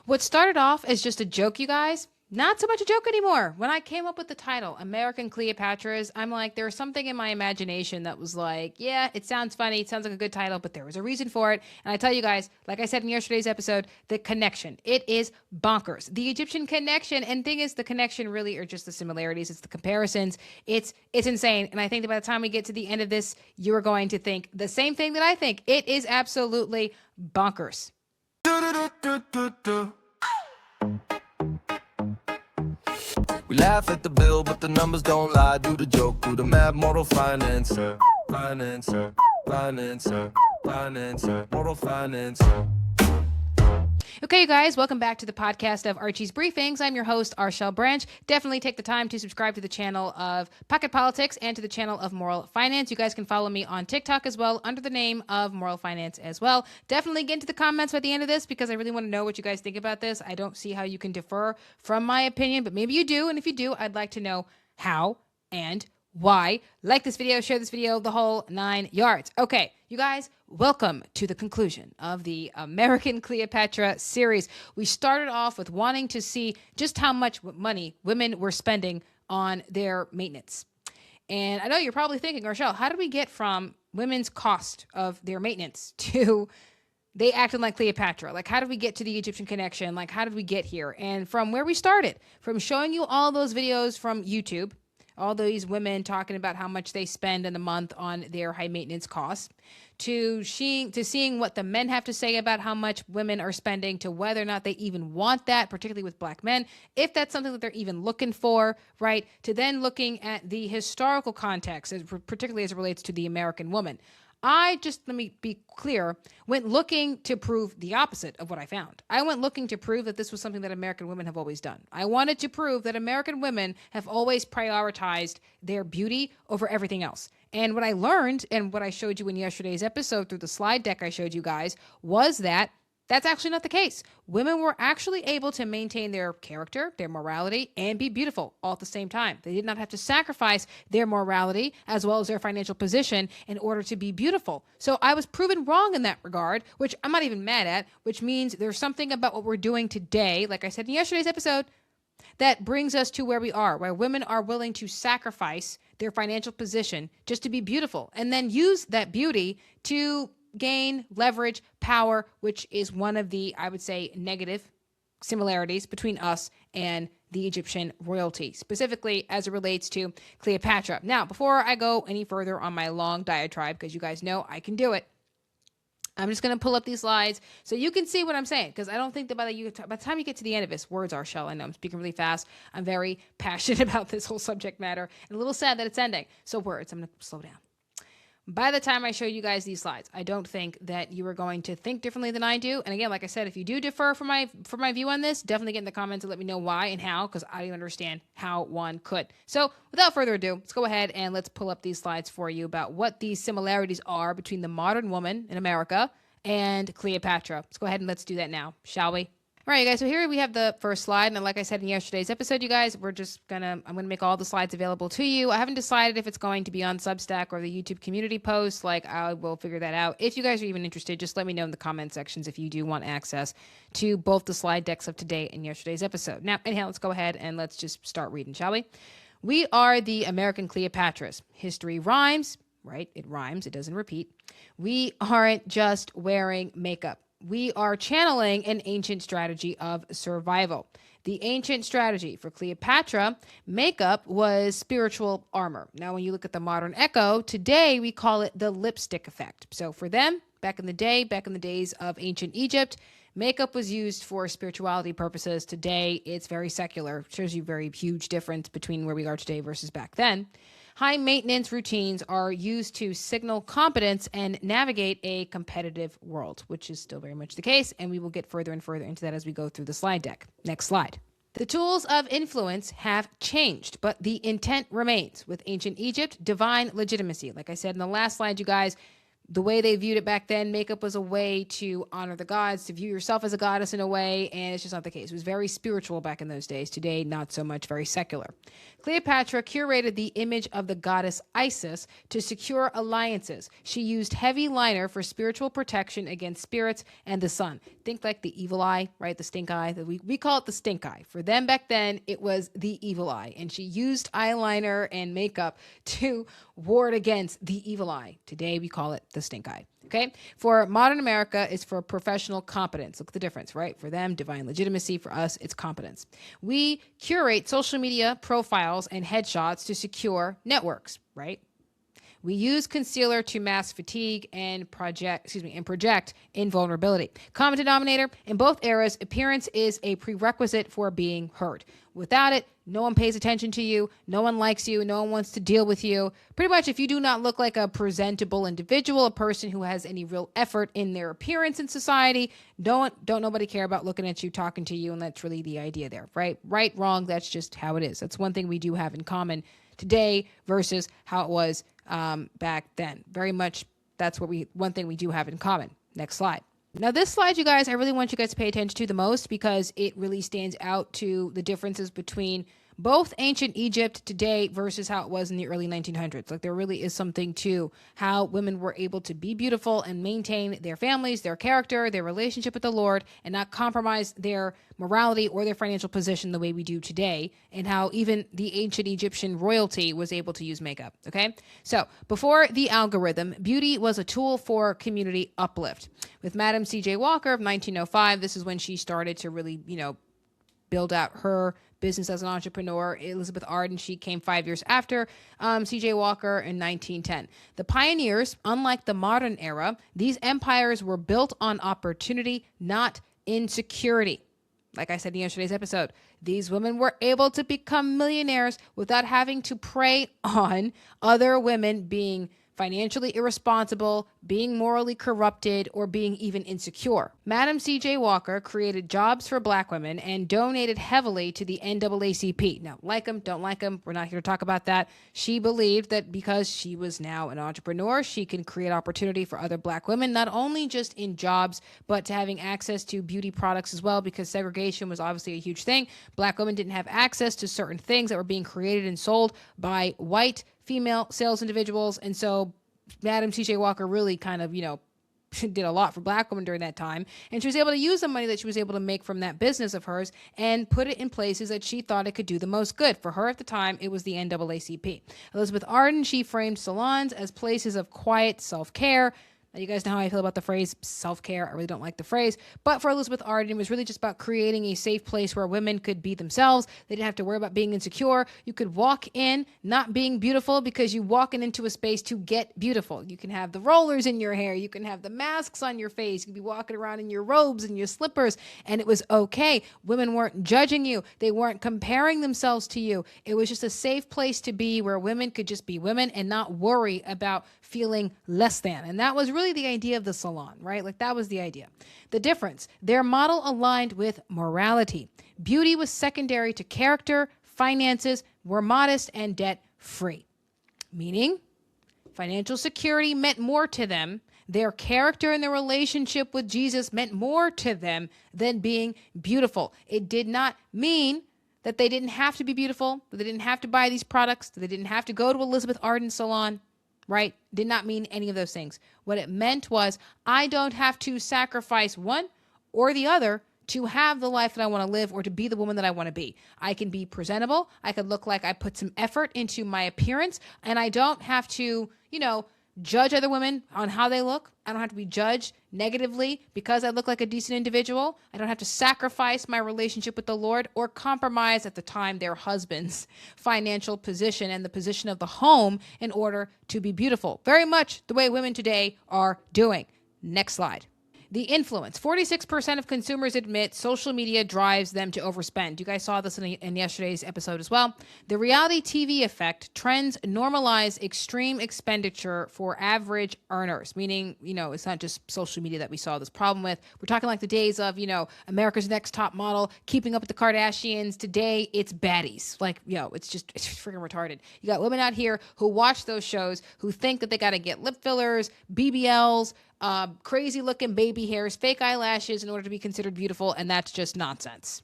What started off as just a joke, you guys, not so much a joke anymore. When I came up with the title, American Cleopatras, I'm like, there was something in my imagination that was like, yeah, it sounds funny. It sounds like a good title, but there was a reason for it. And I tell you guys, like I said in yesterday's episode, the connection, it is bonkers. The Egyptian connection, and thing is, the connection really are just the similarities. It's the comparisons. It's insane. And I think that by the time we get to the end of this, you are going to think the same thing that I think. It is absolutely bonkers. We laugh at the bill, but the numbers don't lie. Do the joke, do the math, moral financer. Financer, financer, financer, moral financer. Okay, you guys, welcome back to the podcast of Archie's Briefings. I'm your host, Arshel Branch. Definitely take the time to subscribe to the channel of Pocket Politics and to the channel of Moral Finance. You guys can follow me on TikTok as well under the name of Moral Finance as well. Definitely get into the comments by the end of this because I really want to know what you guys think about this. I don't see how you can differ from my opinion, but maybe you do. And if you do, I'd like to know how and why. Like this video, share this video, the whole 9 yards. Okay, you guys, welcome to the conclusion of the American Cleopatra series. We started off with wanting to see just how much money women were spending on their maintenance. And I know you're probably thinking, Rochelle, how did we get from women's cost of their maintenance to they acted like Cleopatra? Like, how did we get to the Egyptian connection? Like, how did we get here? And from where we started, from showing you all those videos from YouTube, all these women talking about how much they spend in a month on their high maintenance costs, to seeing what the men have to say about how much women are spending, to whether or not they even want that, particularly with black men, if that's something that they're even looking for, right? To then looking at the historical context, particularly as it relates to the American woman. I just, let me be clear, went looking to prove the opposite of what I found. I went looking to prove that this was something that American women have always done. I wanted to prove that American women have always prioritized their beauty over everything else. And what I learned, and what I showed you in yesterday's episode through the slide deck I showed you guys, was that that's actually not the case. Women were actually able to maintain their character, their morality, and be beautiful all at the same time. They did not have to sacrifice their morality as well as their financial position in order to be beautiful. So I was proven wrong in that regard, which I'm not even mad at, which means there's something about what we're doing today, like I said in yesterday's episode, that brings us to where we are, where women are willing to sacrifice their financial position just to be beautiful and then use that beauty to gain, leverage, power, which is one of the, I would say, negative similarities between us and the Egyptian royalty, specifically as it relates to Cleopatra. Now, before I go any further on my long diatribe, because you guys know I can do it, I'm just going to pull up these slides so you can see what I'm saying, because I don't think that by the time you get to the end of this, words are shell. I know I'm speaking really fast. I'm very passionate about this whole subject matter and a little sad that it's ending. So words, I'm going to slow down. By the time I show you guys these slides, I don't think that you are going to think differently than I do. And again, like I said, if you do differ from my view on this, definitely get in the comments and let me know why and how, because I don't understand how one could. So without further ado, let's go ahead and let's pull up these slides for you about what these similarities are between the modern woman in America and Cleopatra. Let's go ahead and let's do that now, shall we? All right, you guys, so here we have the first slide, and like I said in yesterday's episode, you guys, I'm gonna make all the slides available to you. I haven't decided if it's going to be on Substack or the YouTube community post. Like, I will figure that out. If you guys are even interested, just let me know in the comment sections if you do want access to both the slide decks of today and yesterday's episode. Now, anyhow, let's go ahead and let's just start reading, shall we? We are the American Cleopatras. History rhymes, right? It rhymes, it doesn't repeat. We aren't just wearing makeup. We are channeling an ancient strategy of survival. The ancient strategy for Cleopatra, makeup was spiritual armor. Now, when you look at the modern echo, today we call it the lipstick effect. So for them, back in the days of ancient Egypt, makeup was used for spirituality purposes. Today, it's very secular. Shows you a very huge difference between where we are today versus back then. High maintenance routines are used to signal competence and navigate a competitive world, which is still very much the case. And we will get further and further into that as we go through the slide deck. Next slide. The tools of influence have changed, but the intent remains. With ancient Egypt, divine legitimacy. Like I said in the last slide, you guys, the way they viewed it back then, makeup was a way to honor the gods, to view yourself as a goddess in a way, and it's just not the case. It was very spiritual back in those days. Today, not so much, very secular. Cleopatra curated the image of the goddess Isis to secure alliances. She used heavy liner for spiritual protection against spirits and the sun. Think like the evil eye, right? The stink eye. We call it the stink eye. For them back then, it was the evil eye, and she used eyeliner and makeup to ward against the evil eye. Today, we call it the stink eye. Okay. For modern America, it's for professional competence. Look at the difference, right? For them, divine legitimacy. For us, it's competence. We curate social media profiles and headshots to secure networks, right? We use concealer to mask fatigue and project invulnerability. Common denominator in both eras, appearance is a prerequisite for being heard. Without it, no one pays attention to you. No one likes you. No one wants to deal with you. Pretty much, if you do not look like a presentable individual, a person who has any real effort in their appearance in society, don't nobody care about looking at you, talking to you, and that's really the idea there, right? Right, wrong, that's just how it is. That's one thing we do have in common today versus how it was back then. Very much, that's one thing we do have in common. Next slide. Now, this slide, you guys, I really want you guys to pay attention to the most because it really stands out to the differences between both ancient Egypt today versus how it was in the early 1900s. Like, there really is something to how women were able to be beautiful and maintain their families, their character, their relationship with the Lord, and not compromise their morality or their financial position the way we do today, and how even the ancient Egyptian royalty was able to use makeup. Okay. So before the algorithm, beauty was a tool for community uplift. With Madam C.J. Walker of 1905, this is when she started to really, build out her business as an entrepreneur. Elizabeth Arden, she came 5 years after C.J. Walker in 1910. The pioneers, unlike the modern era, these empires were built on opportunity, not insecurity. Like I said in yesterday's episode, these women were able to become millionaires without having to prey on other women being financially irresponsible, being morally corrupted, or being even insecure. Madam C.J. Walker created jobs for Black women and donated heavily to the NAACP. Now, like them, don't like them, we're not here to talk about that. She believed that because she was now an entrepreneur, she can create opportunity for other Black women, not only just in jobs, but to having access to beauty products as well, because segregation was obviously a huge thing. Black women didn't have access to certain things that were being created and sold by white female sales individuals. And so Madam C.J. Walker really kind of, did a lot for Black women during that time. And she was able to use the money that she was able to make from that business of hers and put it in places that she thought it could do the most good. For her at the time, it was the NAACP. Elizabeth Arden, she framed salons as places of quiet self-care. Now, you guys know how I feel about the phrase self-care. I really don't like the phrase. But for Elizabeth Arden, it was really just about creating a safe place where women could be themselves. They didn't have to worry about being insecure. You could walk in not being beautiful because you walking into a space to get beautiful. You can have the rollers in your hair. You can have the masks on your face. You can be walking around in your robes and your slippers, and it was okay. Women weren't judging you. They weren't comparing themselves to you. It was just a safe place to be where women could just be women and not worry about feeling less than. And that was really the idea of the salon, right? Like, that was the idea. The difference, their model aligned with morality. Beauty was secondary to character, finances were modest and debt-free. Meaning, financial security meant more to them. Their character and their relationship with Jesus meant more to them than being beautiful. It did not mean that they didn't have to be beautiful, that they didn't have to buy these products, that they didn't have to go to Elizabeth Arden's salon. Right? Did not mean any of those things. What it meant was, I don't have to sacrifice one or the other to have the life that I want to live or to be the woman that I want to be. I can be presentable. I could look like I put some effort into my appearance, and I don't have to, judge other women on how they look. I don't have to be judged negatively because I look like a decent individual. I don't have to sacrifice my relationship with the Lord or compromise, at the time, their husband's financial position and the position of the home in order to be beautiful. Very much the way women today are doing. Next slide. The influence. 46% of consumers admit social media drives them to overspend. You guys saw this in yesterday's episode as well. The reality TV effect. Trends normalize extreme expenditure for average earners, meaning, it's not just social media that we saw this problem with. We're talking like the days of, America's Next Top Model, Keeping Up with the Kardashians. Today, it's baddies. Like, it's freaking retarded. You got women out here who watch those shows who think that they got to get lip fillers, BBLs, crazy looking baby hairs, fake eyelashes in order to be considered beautiful, and that's just nonsense.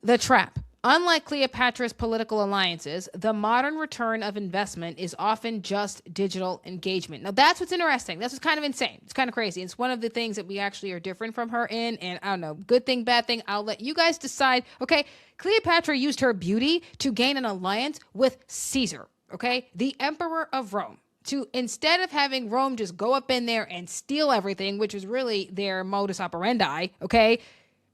The trap. Unlike Cleopatra's political alliances, the modern return of investment is often just digital engagement. Now, that's what's interesting. That's what's kind of insane. It's kind of crazy. It's one of the things that we actually are different from her in, and I don't know, good thing, bad thing, I'll let you guys decide. Okay, Cleopatra used her beauty to gain an alliance with Caesar, okay, the Emperor of Rome. To instead of having Rome just go up in there and steal everything, which is really their modus operandi, okay,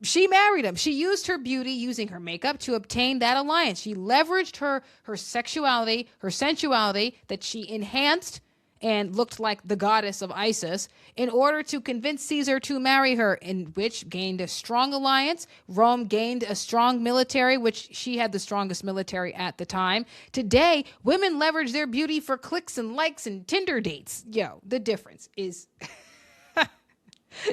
she married him. She used her beauty, using her makeup, to obtain that alliance. She leveraged her sexuality, her sensuality that she enhanced and looked like the goddess of Isis in order to convince Caesar to marry her, in which gained a strong alliance. Rome gained a strong military, which she had the strongest military at the time. Today, women leverage their beauty for clicks and likes and Tinder dates. The difference is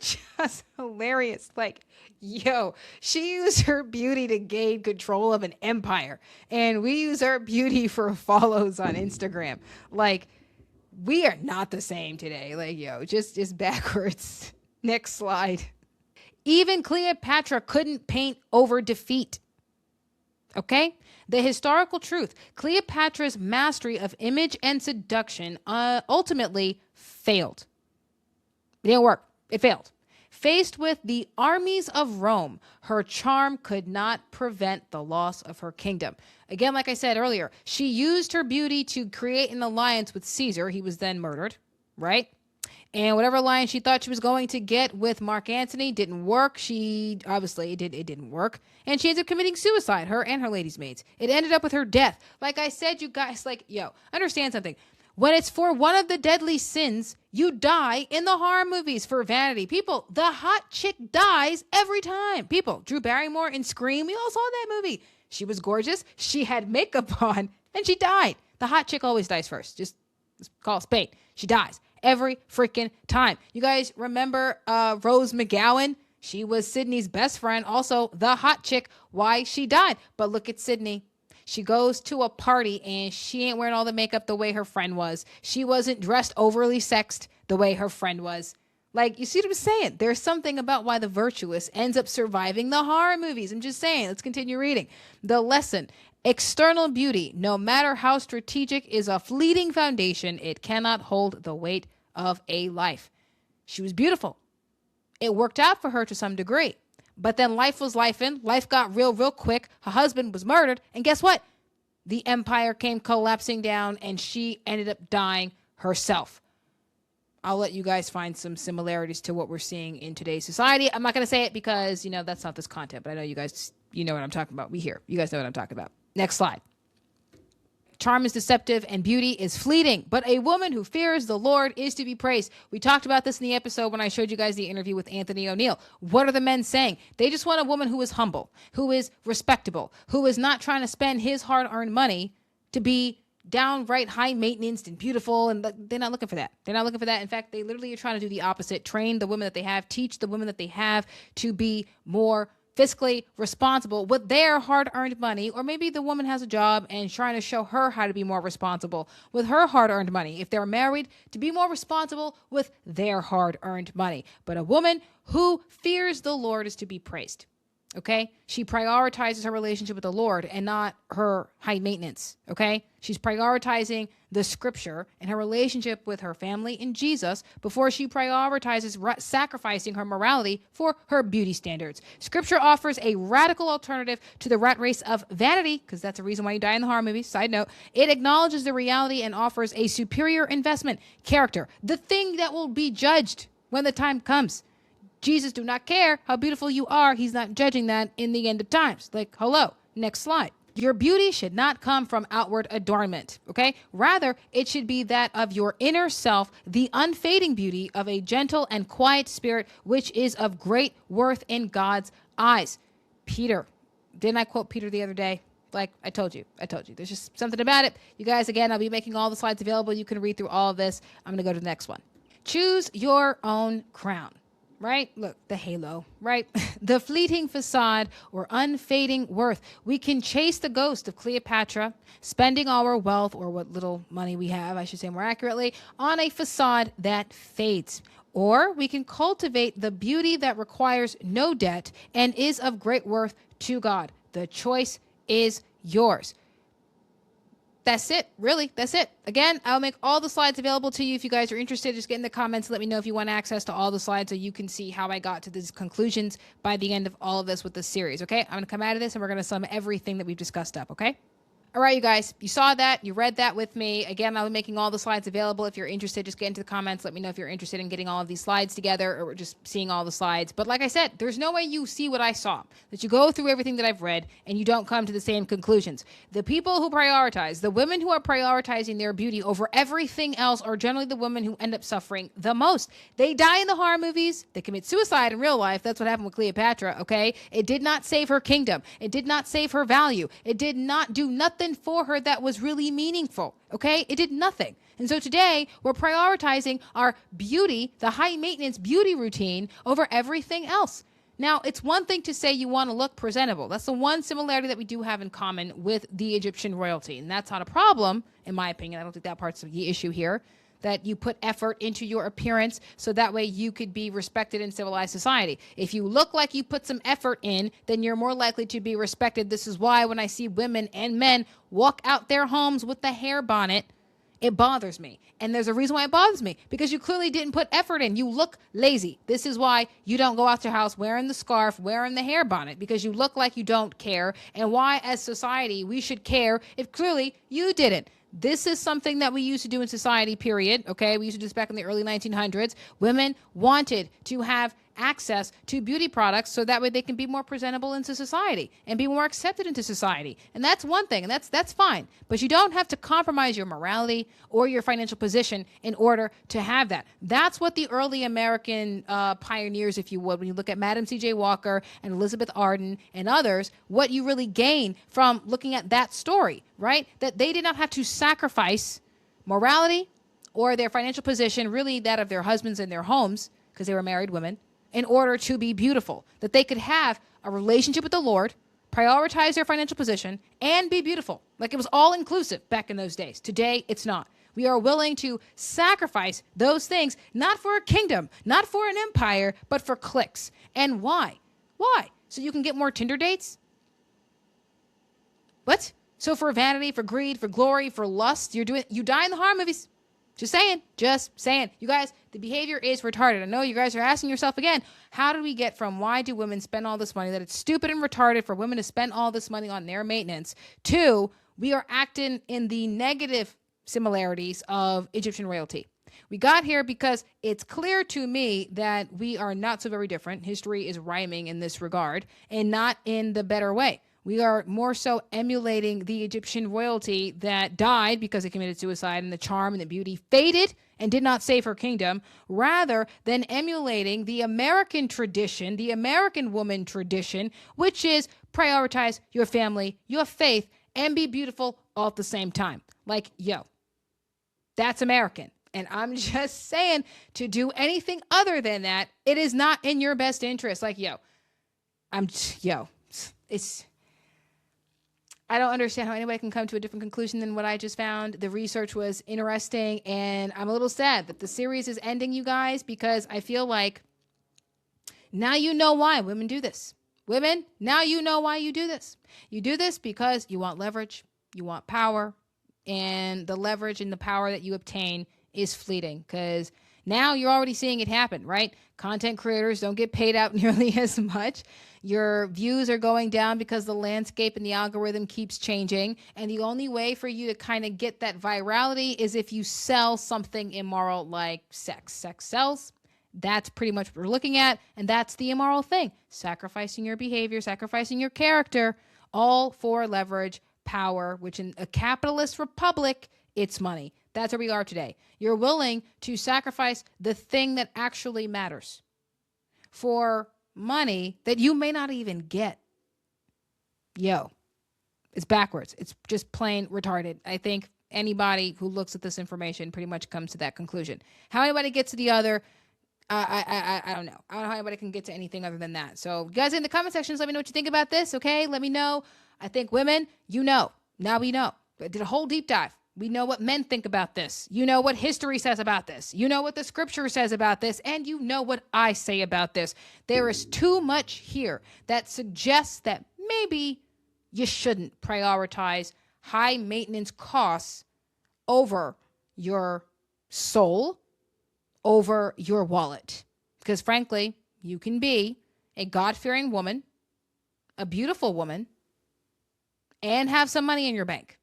just hilarious. Like, she used her beauty to gain control of an empire, and we use our beauty for follows on Instagram. Like, we are not the same today. Like, just backwards. Next slide. Even Cleopatra couldn't paint over defeat. Okay? The historical truth. Cleopatra's mastery of image and seduction ultimately failed. It didn't work. It failed. Faced with the armies of Rome, her charm could not prevent the loss of her kingdom. Again, like I said earlier, she used her beauty to create an alliance with Caesar. He was then murdered, right? And whatever alliance she thought she was going to get with Mark Antony didn't work. It didn't work. And she ended up committing suicide, her and her ladies' maids. It ended up with her death. Like I said, you guys, understand something. When it's for one of the deadly sins, you die in the horror movies for vanity. People, the hot chick dies every time. People, Drew Barrymore in Scream, we all saw that movie. She was gorgeous. She had makeup on, and she died. The hot chick always dies first. Just call a spade. She dies every freaking time. You guys remember Rose McGowan? She was Sydney's best friend. Also, the hot chick, why she died. But look at Sydney. She goes to a party and she ain't wearing all the makeup the way her friend was. She wasn't dressed overly sexed the way her friend was. Like, you see what I'm saying? There's something about why the virtuous ends up surviving the horror movies. I'm just saying. Let's continue reading. The lesson. External beauty, no matter how strategic, is a fleeting foundation. It cannot hold the weight of a life. She was beautiful. It worked out for her to some degree. But then life was lifing. Life got real quick. Her husband was murdered. And guess what? The empire came collapsing down and she ended up dying herself. I'll let you guys find some similarities to what we're seeing in today's society. I'm not going to say it because, that's not this content. But I know you guys, know what I'm talking about. You guys know what I'm talking about. Next slide. Charm is deceptive and beauty is fleeting, but a woman who fears the Lord is to be praised. We talked about this in the episode when I showed you guys the interview with Anthony O'Neill. What are the men saying? They just want a woman who is humble, who is respectable, who is not trying to spend his hard-earned money to be downright high maintenance and beautiful, and they're not looking for that. They're not looking for that. In fact, they literally are trying to do the opposite. Train the women that they have, teach the women that they have to be more fiscally responsible with their hard-earned money, or maybe the woman has a job and trying to show her how to be more responsible with her hard-earned money. If they're married, to be more responsible with their hard-earned money. But a woman who fears the Lord is to be praised. Okay? She prioritizes her relationship with the Lord and not her high maintenance. Okay? She's prioritizing the scripture and her relationship with her family in Jesus before she prioritizes sacrificing her morality for her beauty standards. Scripture offers a radical alternative to the rat race of vanity, because that's the reason why you die in the horror movies. Side note, it acknowledges the reality and offers a superior investment, character, the thing that will be judged when the time comes. Jesus do not care how beautiful you are. He's not judging that in the end of times. Like, hello. Next slide. Your beauty should not come from outward adornment, okay? Rather, it should be that of your inner self, the unfading beauty of a gentle and quiet spirit, which is of great worth in God's eyes. Peter. Didn't I quote Peter the other day? Like I told you. There's just something about it. You guys, again, I'll be making all the slides available. You can read through all of this. I'm going to go to the next one. Choose your own crown. Right? Look, the halo, right? The fleeting facade or unfading worth. We can chase the ghost of Cleopatra, spending our wealth, or what little money we have, I should say more accurately, on a facade that fades. Or we can cultivate the beauty that requires no debt and is of great worth to God. The choice is yours. That's it. Really, that's it. Again, I'll make all the slides available to you. If you guys are interested, just get in the comments. Let me know if you want access to all the slides so you can see how I got to these conclusions by the end of all of this with this series, okay? I'm going to come out of this and we're going to sum everything that we've discussed up, okay? All right, you guys, you saw that. You read that with me. Again, I'll be making all the slides available. If you're interested, just get into the comments. Let me know if you're interested in getting all of these slides together or just seeing all the slides. But like I said, there's no way you see what I saw, that you go through everything that I've read and you don't come to the same conclusions. The people who prioritize, the women who are prioritizing their beauty over everything else are generally the women who end up suffering the most. They die in the horror movies. They commit suicide in real life. That's what happened with Cleopatra, okay? It did not save her kingdom. It did not save her value. It did not do nothing for her that was really meaningful, okay? It did nothing. And so today we're prioritizing our beauty, the high maintenance beauty routine, over everything else. Now, it's one thing to say you want to look presentable. That's the one similarity that we do have in common with the Egyptian royalty. And that's not a problem, in my opinion. I don't think that part's the issue here, that you put effort into your appearance so that way you could be respected in civilized society. If you look like you put some effort in, then you're more likely to be respected. This is why when I see women and men walk out their homes with the hair bonnet, it bothers me. And there's a reason why it bothers me, because you clearly didn't put effort in. You look lazy. This is why you don't go out your house wearing the scarf, wearing the hair bonnet, because you look like you don't care. And why, as society, we should care if clearly you didn't. This is something that we used to do in society, period. Okay, we used to do this back in the early 1900s. Women wanted to have access to beauty products so that way they can be more presentable into society and be more accepted into society. And that's one thing, and that's fine. But you don't have to compromise your morality or your financial position in order to have that. That's what the early American pioneers, if you would, when you look at Madam C.J. Walker and Elizabeth Arden and others, what you really gain from looking at that story, right? That they did not have to sacrifice morality or their financial position, really that of their husbands and their homes, because they were married women, in order to be beautiful, that they could have a relationship with the Lord, prioritize their financial position, and be beautiful. Like it was all inclusive back in those days. Today, it's not. We are willing to sacrifice those things, not for a kingdom, not for an empire, but for clicks. And why? Why? So you can get more Tinder dates? What? So for vanity, for greed, for glory, for lust, you die in the horror movies. Just saying. You guys, the behavior is retarded. I know you guys are asking yourself again, how do we get from why do women spend all this money, that it's stupid and retarded for women to spend all this money on their maintenance, to we are acting in the negative similarities of Egyptian royalty. We got here because it's clear to me that we are not so very different. History is rhyming in this regard, and not in the better way. We are more so emulating the Egyptian royalty that died because they committed suicide and the charm and the beauty faded and did not save her kingdom, rather than emulating the American tradition, the American woman tradition, which is prioritize your family, your faith, and be beautiful all at the same time. Like, yo, that's American. And I'm just saying, to do anything other than that, it is not in your best interest. Like, I don't understand how anybody can come to a different conclusion than what I just found. The research was interesting, and I'm a little sad that the series is ending, you guys, because I feel like now you know why women do this. Women, now you know why you do this. You do this because you want leverage, you want power, and the leverage and the power that you obtain is fleeting, because now you're already seeing it happen, right? Content creators don't get paid out nearly as much. Your views are going down because the landscape and the algorithm keeps changing. And the only way for you to kind of get that virality is if you sell something immoral like sex. Sex sells. That's pretty much what we're looking at. And that's the immoral thing. Sacrificing your behavior, sacrificing your character, all for leverage, power, which in a capitalist republic, it's money. That's where we are today. You're willing to sacrifice the thing that actually matters for money that you may not even get. Yo, it's backwards. It's just plain retarded. I think anybody who looks at this information pretty much comes to that conclusion. How anybody gets to the other, I don't know. I don't know how anybody can get to anything other than that. So you guys in the comment sections, let me know what you think about this, okay? Let me know. I think women, now we know. I did a whole deep dive. We know what men think about this. You know what history says about this. You know what the scripture says about this. And you know what I say about this. There is too much here that suggests that maybe you shouldn't prioritize high maintenance costs over your soul, over your wallet. Because frankly, you can be a God-fearing woman, a beautiful woman, and have some money in your bank.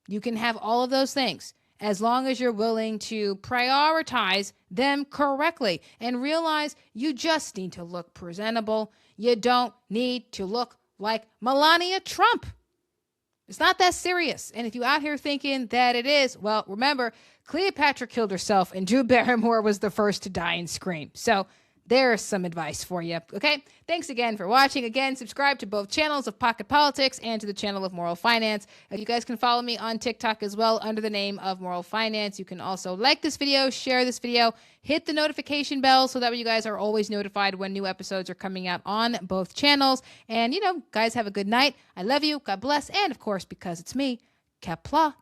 You can have all of those things as long as you're willing to prioritize them correctly and realize you just need to look presentable. You don't need to look like Melania Trump. It's not that serious. And if you're out here thinking that it is, well, remember, Cleopatra killed herself and Drew Barrymore was the first to die and scream. So there's some advice for you. Okay. Thanks again for watching. Again, subscribe to both channels of Pocket Politics and to the channel of Moral Finance. You guys can follow me on TikTok as well under the name of Moral Finance. You can also like this video, share this video, hit the notification bell so that way you guys are always notified when new episodes are coming out on both channels. And, guys, have a good night. I love you. God bless. And of course, because it's me, Kepla.